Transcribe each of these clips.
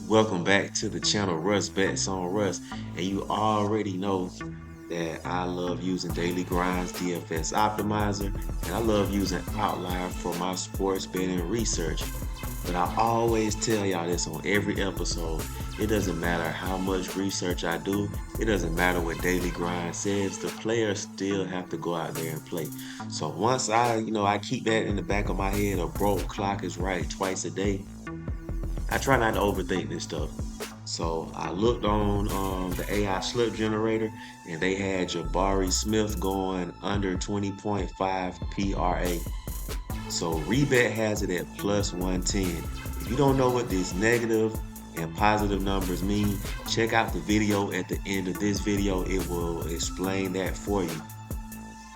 Welcome back to the channel Russ Bets on Russ, and you already know that I love using DailyGrind's DFS optimizer, and I love using Outlier for my sports betting research. But I always tell y'all this on every episode. It doesn't matter how much research I do. It doesn't matter what Daily Grind says. The players still have to go out there and play. So once I keep that in the back of my head, a broke clock is right twice a day. I try not to overthink this stuff. So I looked on the AI slip generator, and they had Jabari Smith going under 20.5 PRA. So Rebet has it at plus 110. If you don't know what these negative and positive numbers mean, check out the video at the end of this video. It will explain that for you.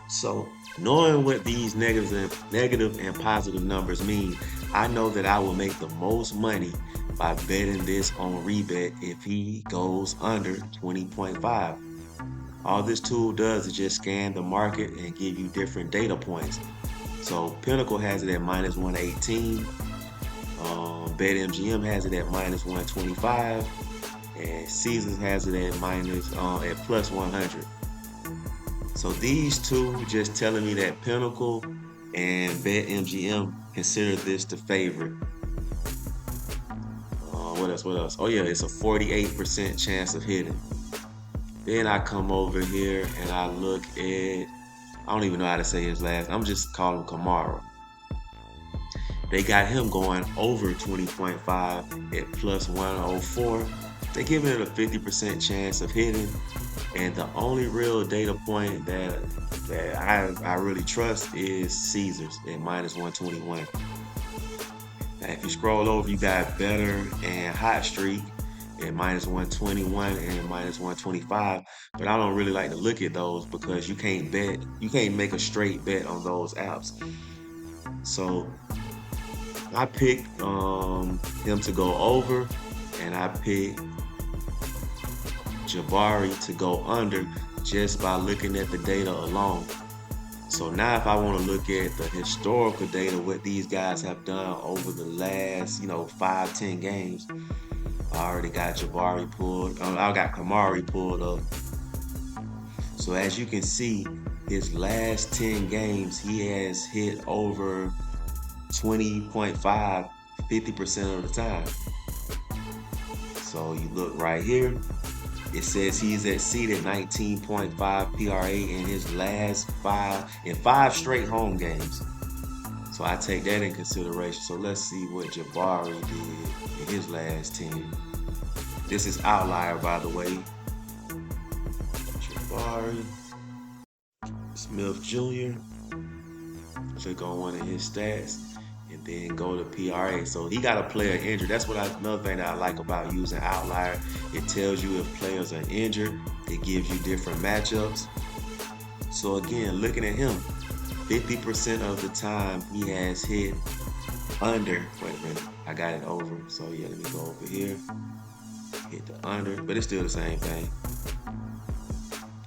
So knowing what these negative and positive numbers mean, I know that I will make the most money by betting this on Rebet if he goes under 20.5. All this tool does is just scan the market and give you different data points. So Pinnacle has it at minus 118. BetMGM has it at minus 125. And Caesars has it at plus 100. So these two just telling me that Pinnacle and BetMGM consider this the favorite. What else? Oh yeah, it's a 48% chance of hitting. Then I come over here and I look at, I don't even know how to say his last. I'm just calling Kamara. They got him going over 20.5 at plus 104. They're giving it a 50% chance of hitting. And the only real data point that I really trust is Caesars at minus 121. Now, if you scroll over, you got Better and Hot Streak at minus 121 and minus 125. But I don't really like to look at those because you can't make a straight bet on those apps. So I picked him to go over, and I picked Jabari to go under just by looking at the data alone. So now if I want to look at the historical data, what these guys have done over the last, 5-10 games, I already got Jabari pulled. I got Kamari pulled up. So as you can see, his last 10 games, he has hit over 20.5, 50% of the time. So you look right here. It says he's exceeded 19.5 PRA in his last five straight home games. So I take that in consideration. So let's see what Jabari did in his last 10. This is Outlier, by the way. Jabari Smith Jr. Click on one of his stats and then go to PRA. So he got a player injured. That's another thing that I like about using Outlier. It tells you if players are injured. It gives you different matchups. So again, looking at him, 50% of the time he has hit under. Wait a minute, I got it over. So yeah, let me go over here. Hit the under, but it's still the same thing.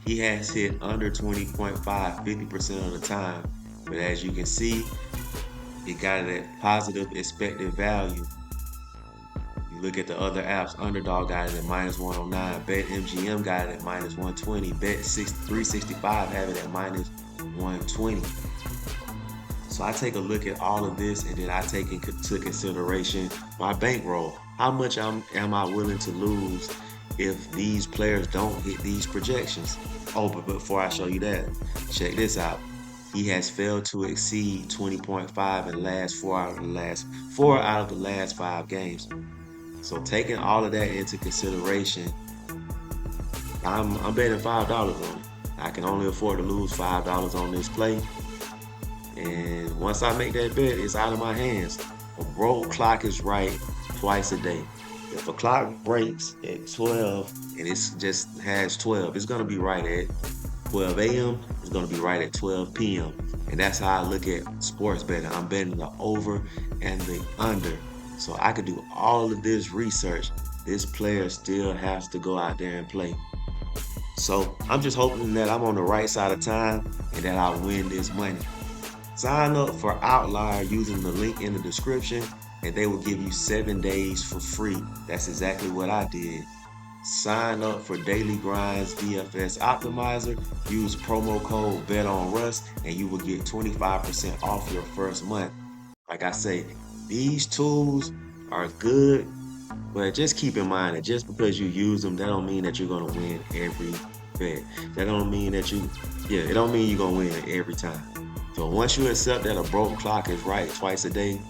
He has hit under 20.5, 50% of the time. But as you can see, it got it at positive expected value. You look at the other apps, Underdog got it at minus 109, BetMGM got it at minus 120, Bet365 have it at minus 120. So I take a look at all of this, and then I take into consideration my bankroll. How much am I willing to lose if these players don't hit these projections? Oh, but before I show you that, check this out. He has failed to exceed 20.5 in the last four out of the last 5 games. So taking all of that into consideration, I'm betting $5 on it. I can only afford to lose $5 on this play. And once I make that bet, it's out of my hands. A broke clock is right twice a day. If a clock breaks at 12 and it just has 12, it's gonna be right at 12 a.m. It's gonna be right at 12 p.m. And that's how I look at sports betting. I'm betting the over and the under. So I could do all of this research. This player still has to go out there and play. So I'm just hoping that I'm on the right side of time and that I win this money. Sign up for Outlier using the link in the description. and they will give you 7 days for free. That's exactly what I did. Sign up for Daily Grind's DFS Optimizer. Use promo code BetOnRuss, and you will get 25% off your first month. Like I say, these tools are good, but just keep in mind that just because you use them, that don't mean that you're gonna win every bet. That don't mean that it don't mean you're gonna win every time. So once you accept that a broke clock is right twice a day,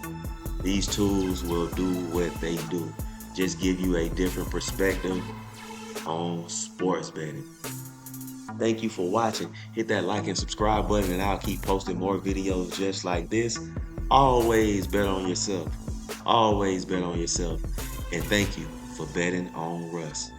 these tools will do what they do. Just give you a different perspective on sports betting. Thank you for watching. Hit that like and subscribe button, and I'll keep posting more videos just like this. Always bet on yourself. Always bet on yourself. And thank you for betting on Russ.